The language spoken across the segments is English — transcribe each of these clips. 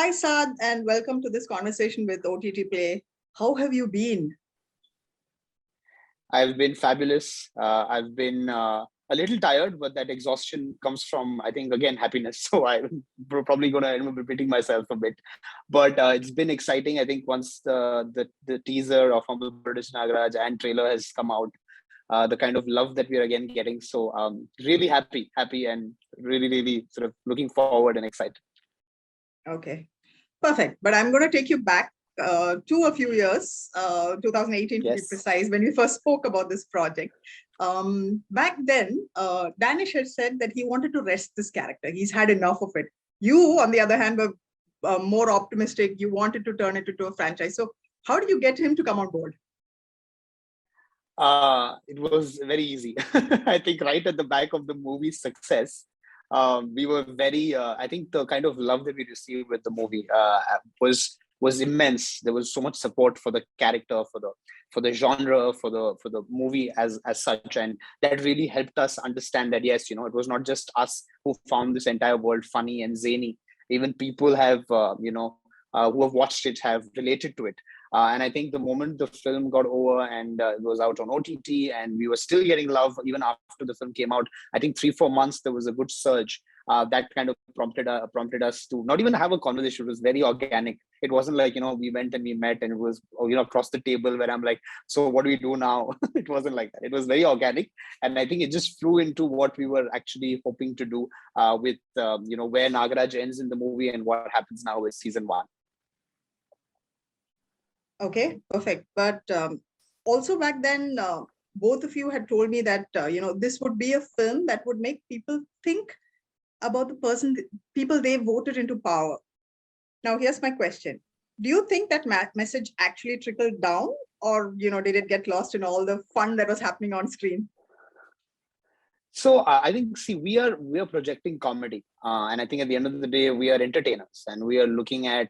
Hi, Saad, and welcome to this conversation with OTTplay. How have you been? I've been fabulous. I've been a little tired, but that exhaustion comes from, I think, again, happiness. So I'm probably going to end up repeating myself a bit. But it's been exciting. I think once the teaser of Humble Politiciann Nograj and trailer has come out, the kind of love that we're again getting. So really happy, and really sort of looking forward and excited. Okay, perfect. But I'm going to take you back to a few years, 2018 to be precise, when we first spoke about this project. Back then, Danish had said that he wanted to rest this character. He's had enough of it. You, on the other hand, were more optimistic. You wanted to turn it into a franchise. So how did you get him to come on board? It was very easy. I think right at the back of the movie's success, we were very, I think the kind of love that we received with the movie was immense. There was so much support for the character, for the genre, for the movie as such, and that really helped us understand that yes, it was not just us who found this entire world funny and zany. Even people have who have watched it have related to it. And I think the moment the film got over and it was out on OTT and we were still getting love even after the film came out, I think 3-4 months there was a good surge that kind of prompted us to not even have a conversation. It was very organic. It wasn't like, we went and we met and it was, across the table where I'm like, so what do we do now? It wasn't like that. It was very organic. And I think it just flew into what we were actually hoping to do with, where Nagraj ends in the movie and what happens now with season 1. Okay, perfect. But also back then, both of you had told me that, this would be a film that would make people think about the people they voted into power. Now, here's my question. Do you think that message actually trickled down, or, did it get lost in all the fun that was happening on screen? So I think, see, we are projecting comedy, and I think at the end of the day, we are entertainers, and we are looking at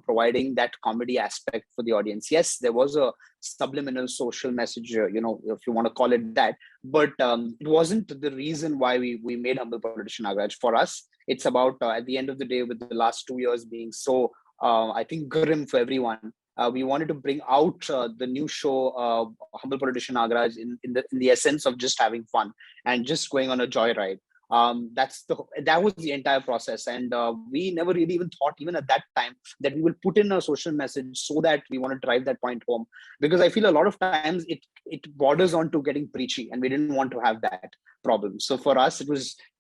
providing that comedy aspect for the audience. Yes, there was a subliminal social message, if you want to call it that, but it wasn't the reason why we made Humble Politiciann Nograj. For us, it's about at the end of the day, with the last 2 years being so, I think, grim for everyone. We wanted to bring out the new show, Humble Politiciann Nograj, in the essence of just having fun and just going on a joyride. That was the entire process, and we never really even thought, even at that time, that we will put in a social message so that we want to drive that point home. Because I feel a lot of times it borders on to getting preachy, and we didn't want to have that problem. So for us,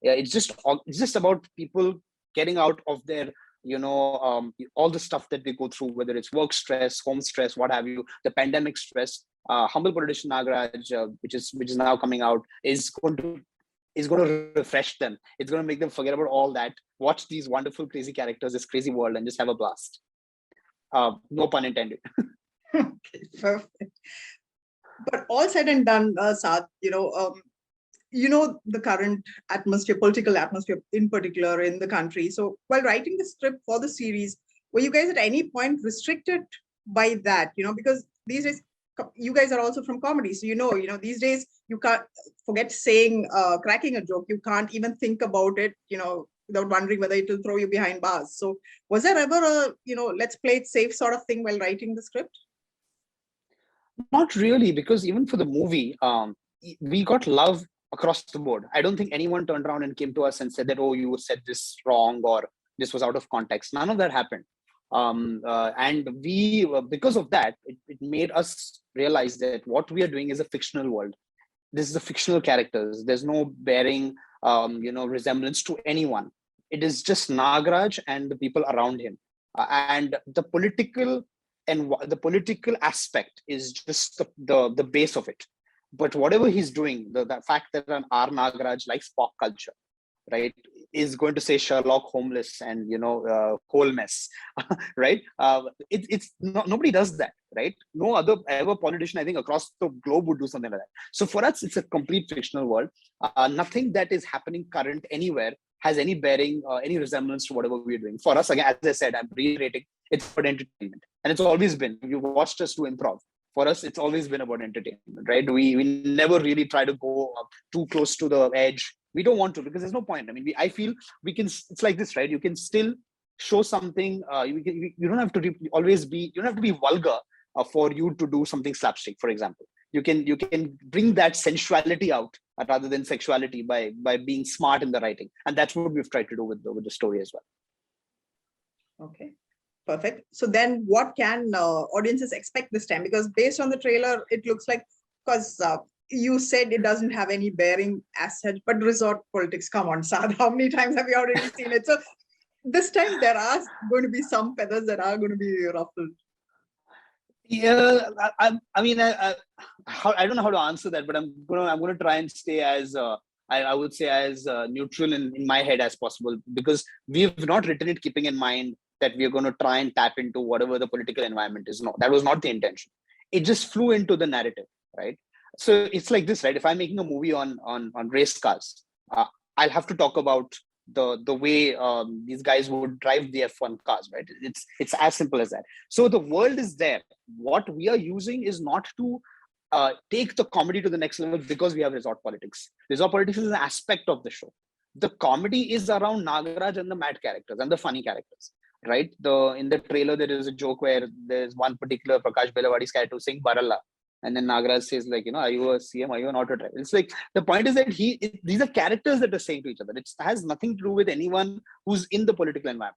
it's just about people getting out of their all the stuff that they go through, whether it's work stress, home stress, what have you, the pandemic stress. Humble Politiciann Nograj, which is now coming out, is going to refresh them. It's going to make them forget about all that, watch these wonderful, crazy characters, this crazy world, and just have a blast. No pun intended. Okay, perfect. But all said and done, Saad, the current atmosphere, political atmosphere in particular in the country. So while writing the script for the series, were you guys at any point restricted by that? Because these days, you guys are also from comedy. So, these days you can't forget saying, cracking a joke. You can't even think about it, without wondering whether it will throw you behind bars. So was there ever a, let's play it safe sort of thing while writing the script? Not really, because even for the movie, we got love across the board. I don't think anyone turned around and came to us and said that, oh, you said this wrong or this was out of context. None of that happened. And we, because of that, it made us realize that what we are doing is a fictional world. This is a fictional characters. There's no bearing, resemblance to anyone. It is just Nagraj and the people around him. And the political aspect is just the base of it. But whatever he's doing, the fact that an R. Nagraj likes pop culture, right, is going to say Sherlock homeless and whole mess, right? Nobody does that, right? No other ever politician, I think, across the globe would do something like that. So for us, it's a complete fictional world. Nothing that is happening current anywhere has any bearing, any resemblance to whatever we're doing. For us, again, as I said, I'm reiterating, it's about entertainment, and it's always been. You watched us do improv. For us, it's always been about entertainment, right? We never really try to go too close to the edge. We don't want to, because there's no point. I mean, I feel we can, it's like this, right? You can still show something. You don't have to always be. You don't have to be vulgar for you to do something slapstick. For example, you can bring that sensuality out rather than sexuality by being smart in the writing, and that's what we've tried to do with the story as well. Okay. Perfect. So then what can audiences expect this time? Because based on the trailer, it looks like, because you said it doesn't have any bearing as such, but resort politics, come on, Saad, how many times have you already seen it? So this time there are going to be some feathers that are going to be ruffled. Yeah, I mean, I don't know how to answer that, but I'm gonna try and stay as I would say as neutral in my head as possible, because we've not written it keeping in mind that we're going to try and tap into whatever the political environment is. No, that was not the intention. It just flew into the narrative, right? So it's like this, right? If I'm making a movie on race cars, I'll have to talk about the way these guys would drive the F1 cars, right? It's as simple as that. So the world is there. What we are using is not to take the comedy to the next level because we have resort politics. Resort politics is an aspect of the show. The comedy is around Nagraj and the mad characters and the funny characters, right? In the trailer there is a joke where there's one particular Prakash Belawadi's character saying Baralla, and then Nagraj says, like, are you a CM? Are you an auto driver? It's like, the point is that these are characters that are saying to each other. It has nothing to do with anyone who's in the political environment.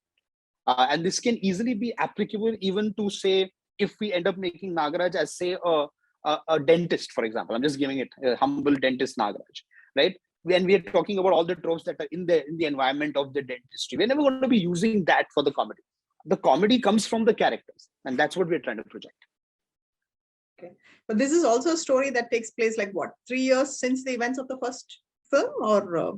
And this can easily be applicable even to, say, if we end up making Nagraj as, say, a dentist, for example. I'm just giving it a humble dentist Nagraj, right? When we are talking about all the tropes that are in the environment of the dentistry, we're never going to be using that for the comedy. The comedy comes from the characters, and that's what we're trying to project. Okay, but this is also a story that takes place like what, 3 years since the events of the first film, or?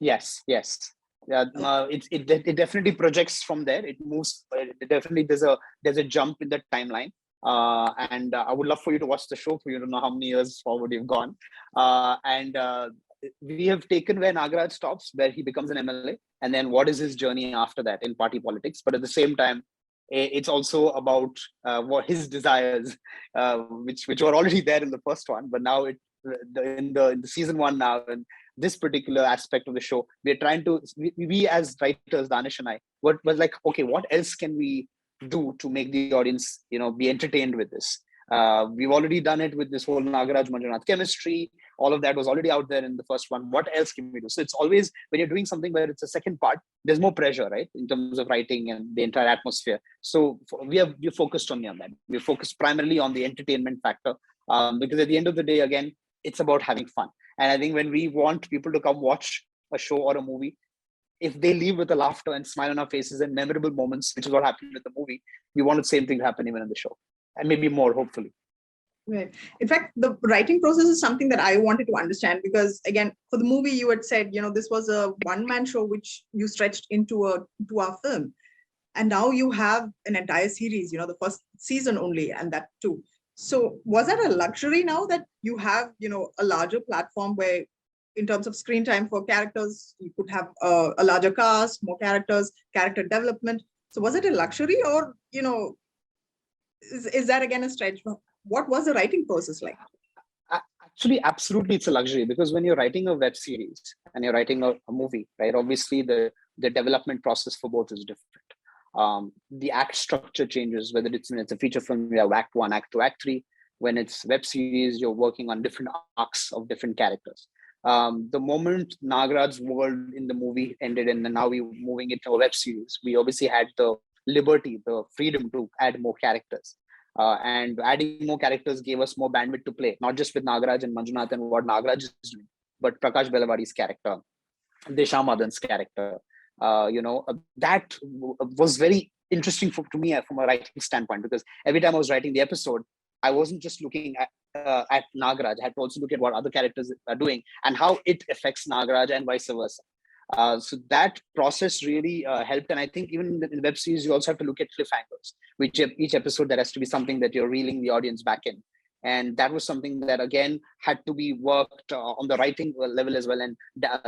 Yes. Yeah, it definitely projects from there. It moves. Definitely, there's a jump in the timeline. And I would love for you to watch the show for you to know how many years forward you've gone. And we have taken where Nagraj stops, where he becomes an MLA, and then what is his journey after that in party politics. But at the same time, it's also about what his desires, which were already there in the first one, but now in the season one now, and this particular aspect of the show, we're trying to, we as writers, Danish and I, was like, okay, what else can we do to make the audience, be entertained with this? We've already done it with this whole Nagraj Manjunath chemistry. All of that was already out there in the first one. What else can we do? So it's always, when you're doing something where it's a second part, there's more pressure, right, in terms of writing and the entire atmosphere. So we're focused on that. We're focused primarily on the entertainment factor, because at the end of the day, again, it's about having fun. And I think when we want people to come watch a show or a movie, if they leave with a laughter and smile on our faces and memorable moments, which is what happened with the movie, we want the same thing to happen even in the show, and maybe more, hopefully. Right. In fact, the writing process is something that I wanted to understand, because again, for the movie, you had said, this was a one-man show which you stretched into our film, and now you have an entire series. The first season only, and that too. So was that a luxury now that you have, a larger platform where, in terms of screen time for characters, you could have a larger cast, more characters, character development. So was it a luxury, or, is that again a stretch? What was the writing process like? Actually, absolutely, it's a luxury, because when you're writing a web series and you're writing a movie, right, obviously the development process for both is different. The act structure changes, whether it's a feature film, you have act 1, act 2, act 3. When it's web series, you're working on different arcs of different characters. The moment Nagraj's world in the movie ended and now we're moving it to a web series, we obviously had the liberty, the freedom to add more characters. And adding more characters gave us more bandwidth to play, not just with Nagraj and Manjunath and what Nagraj is doing, but Prakash Belawadi's character, Desha Madan's character. That was very interesting to me from a writing standpoint, because every time I was writing the episode, I wasn't just looking at Nagraj. I had to also look at what other characters are doing and how it affects Nagraj and vice versa. So that process really helped. And I think even in web series, you also have to look at cliffhangers, which each episode there has to be something that you're reeling the audience back in. And that was something that, again, had to be worked on the writing level as well. And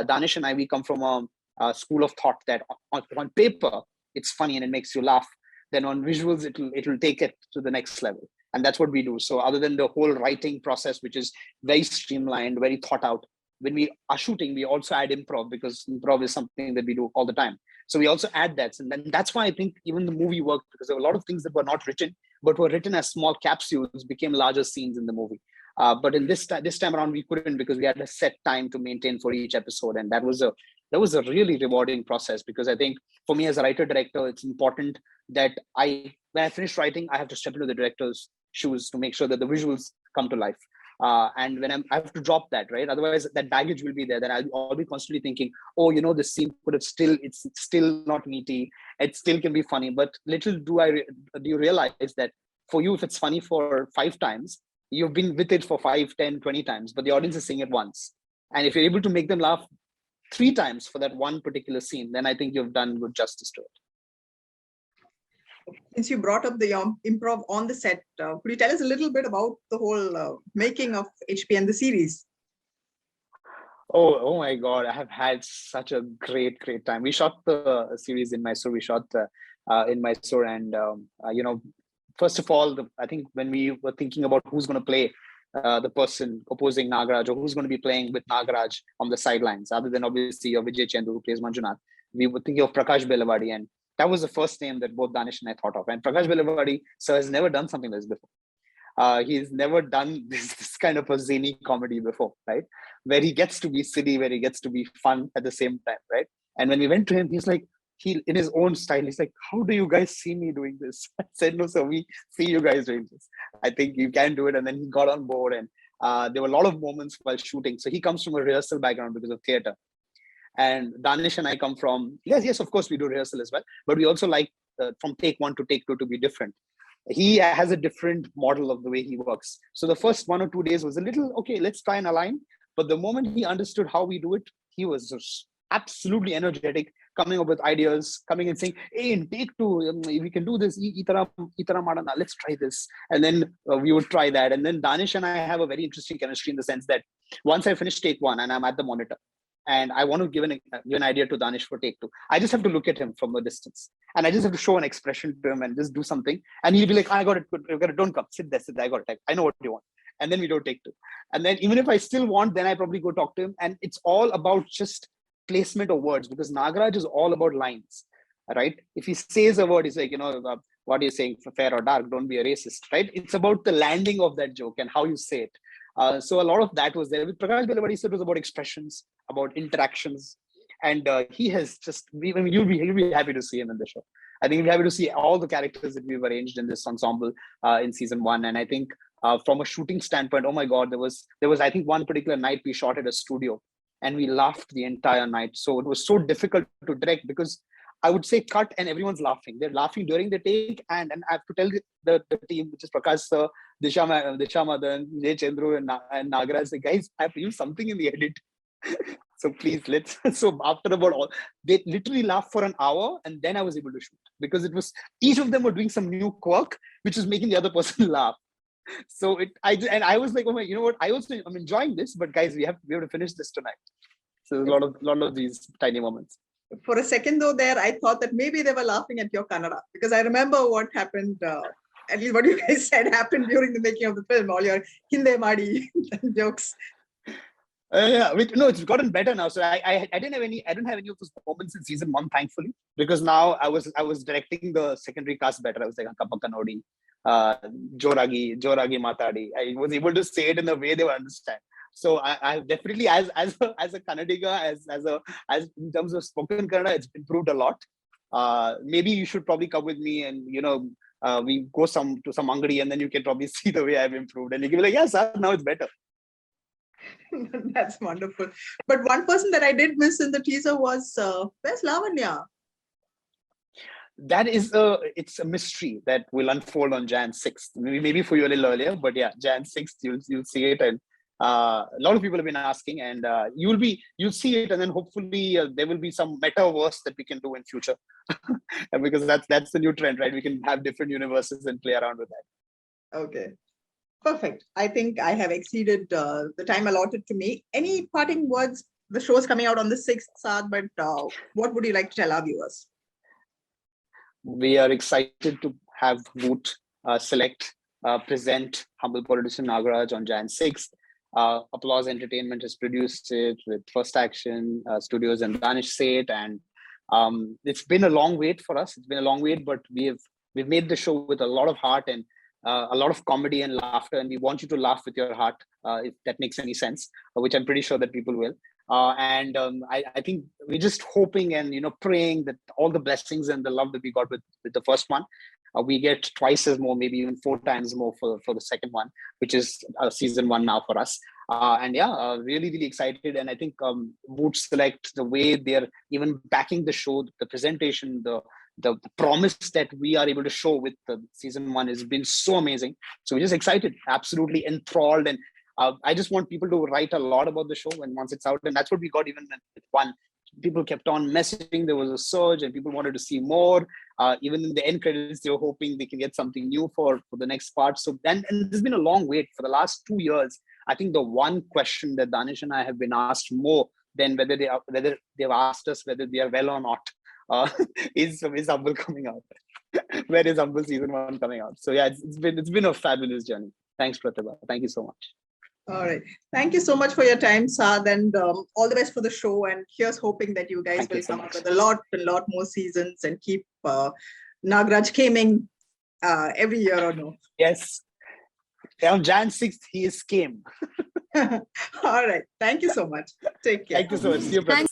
Danish and I, we come from a school of thought that on paper, it's funny and it makes you laugh. Then on visuals, it'll take it to the next level. And that's what we do. So other than the whole writing process, which is very streamlined, very thought out, when we are shooting, we also add improv, because improv is something that we do all the time. So we also add that. And then that's why I think even the movie worked, because there were a lot of things that were not written, but were written as small capsules, became larger scenes in the movie. But in this time around, we couldn't, because we had a set time to maintain for each episode. And that was a really rewarding process, because I think for me as a writer director, it's important that when I finish writing, I have to step into the director's shoes to make sure that the visuals come to life. And when I have to drop that, right? Otherwise, that baggage will be there. Then I'll be constantly thinking, oh, this scene it's still not meaty. It still can be funny. But little do you realize that for you, if it's funny for 5 times, you've been with it for 5, 10, 20 times, but the audience is seeing it once. And if you're able to make them laugh 3 times for that one particular scene, then I think you've done good justice to it. Since you brought up the improv on the set, could you tell us a little bit about the whole making of HP and the series? Oh my God, I have had such a great time. We shot the series in Mysore. We shot in Mysore, and first of all, I think when we were thinking about who's going to play the person opposing Nagraj, or who's going to be playing with Nagraj on the sidelines, other than obviously Vijay Chendu, who plays Manjunath, we were thinking of Prakash Belawadi, and that was the first name that both Danish and I thought of. And Prakash Belawadi, sir, has never done something like this before. He's never done this kind of a zany comedy before, right? Where he gets to be silly, where he gets to be fun at the same time, right? And when we went to him, he's like, in his own style, he's like, how do you guys see me doing this? I said, no, sir, we see you guys doing this. I think you can do it. And then he got on board, and there were a lot of moments while shooting. So he comes from a rehearsal background because of theater. And Danish and I come from, yes, of course we do rehearsal as well, but we also like from take 1 to take 2 to be different. He has a different model of the way he works. So the first 1 or 2 days was a little, okay, let's try and align. But the moment he understood how we do it, he was just absolutely energetic, coming up with ideas, coming and saying, hey, in take 2, we can do this, let's try this. And then we would try that. And then Danish and I have a very interesting chemistry, in the sense that once I finish take 1 and I'm at the monitor, and I want to give an idea to Danish for take 2, I just have to look at him from a distance, and I just have to show an expression to him and just do something. And he'll be like, I got it, don't come, sit there, I got it, I know what you want. And then we don't take 2. And then even if I still want, then I probably go talk to him. And it's all about just placement of words, because Nagraj is all about lines, right? If he says a word, he's like, what are you saying, fair or dark, don't be a racist, right? It's about the landing of that joke and how you say it. So a lot of that was there. With Prakash Belawadi, it was about expressions, about interactions. And he has just, you'll be happy to see him in the show. I think you'll be happy to see all the characters that we've arranged in this ensemble in season 1. And I think from a shooting standpoint, oh my God, there was, I think, one particular night we shot at a studio, and we laughed the entire night. So it was so difficult to direct, because I would say cut and everyone's laughing. They're laughing during the take, and I have to tell the team, which is Prakash sir, Disha Madan, Vijay Chendru, and Nagraj, say, guys, I have to use something in the edit. So please, so after about all, they literally laughed for an hour, and then I was able to shoot, because it was, each of them were doing some new quirk, which was making the other person laugh. So I was like, oh my, you know what? I'm enjoying this, but guys, we have to finish this tonight. So there's a lot of these tiny moments. For a second though there, I thought that maybe they were laughing at your Kannada, because I remember what happened, at least what you guys said happened during the making of the film, all your Hinde Madi jokes. No, it's gotten better now. So I don't have any of those moments in season 1, thankfully, because now I was directing the secondary cast better. I was like, Kappa Nodi, Joragi Matadi. I was able to say it in a way they would understand. So I definitely, as a Kannadiga, as in terms of spoken Kannada, it's improved a lot. Maybe you should probably come with me, and we go to some angadi, and then you can probably see the way I've improved, and you can be like, yes, now it's better. That's wonderful. But one person that I did miss in the teaser was where's Lavanya? That is it's a mystery that will unfold on Jan 6th. Maybe for you a little earlier, but yeah, Jan 6th you'll see it, and a lot of people have been asking, and you'll see it, and then hopefully there will be some metaverse that we can do in future, because that's the new trend, right? We can have different universes and play around with that. Okay, perfect. I think I have exceeded the time allotted to me. Any parting words? The show's coming out on the 6th, Saad, but what would you like to tell our viewers? We are excited to have Voot Select present Humble Politiciann Nograj on Jan 6th. Applause Entertainment has produced it with First Action Studios and Danish Sait, and it's been a long wait for us. It's been a long wait, but we've made the show with a lot of heart and a lot of comedy and laughter, and we want you to laugh with your heart, if that makes any sense, which I'm pretty sure that people will. I think we're just hoping and praying that all the blessings and the love that we got with the first one, we get twice as more, maybe even 4 times more for the second one, which is season 1 now for us. Really, really excited. And I think Voot Select, the way they're even backing the show, the presentation, the promise that we are able to show with the season 1 has been so amazing. So we're just excited, absolutely enthralled. And I just want people to write a lot about the show when once it's out. And that's what we got even with 1. People kept on messaging. There was a surge and people wanted to see more. Even in the end credits, they were hoping they can get something new for the next part. So and there's been a long wait for the last 2 years. I think the one question that Danish and I have been asked more than whether they've asked us whether we are well or not is Humble coming out? Where is Humble season 1 coming out? So yeah, it's been a fabulous journey. Thanks, Pratibha. Thank you so much. All right. Thank you so much for your time, Saad, and all the best for the show. And here's hoping that you guys will come up with a lot more seasons and keep Nagraj gaming every year or no. Yes. On Jan 6th, he is came. All right. Thank you so much. Take care. Thank you so much. See you, brother.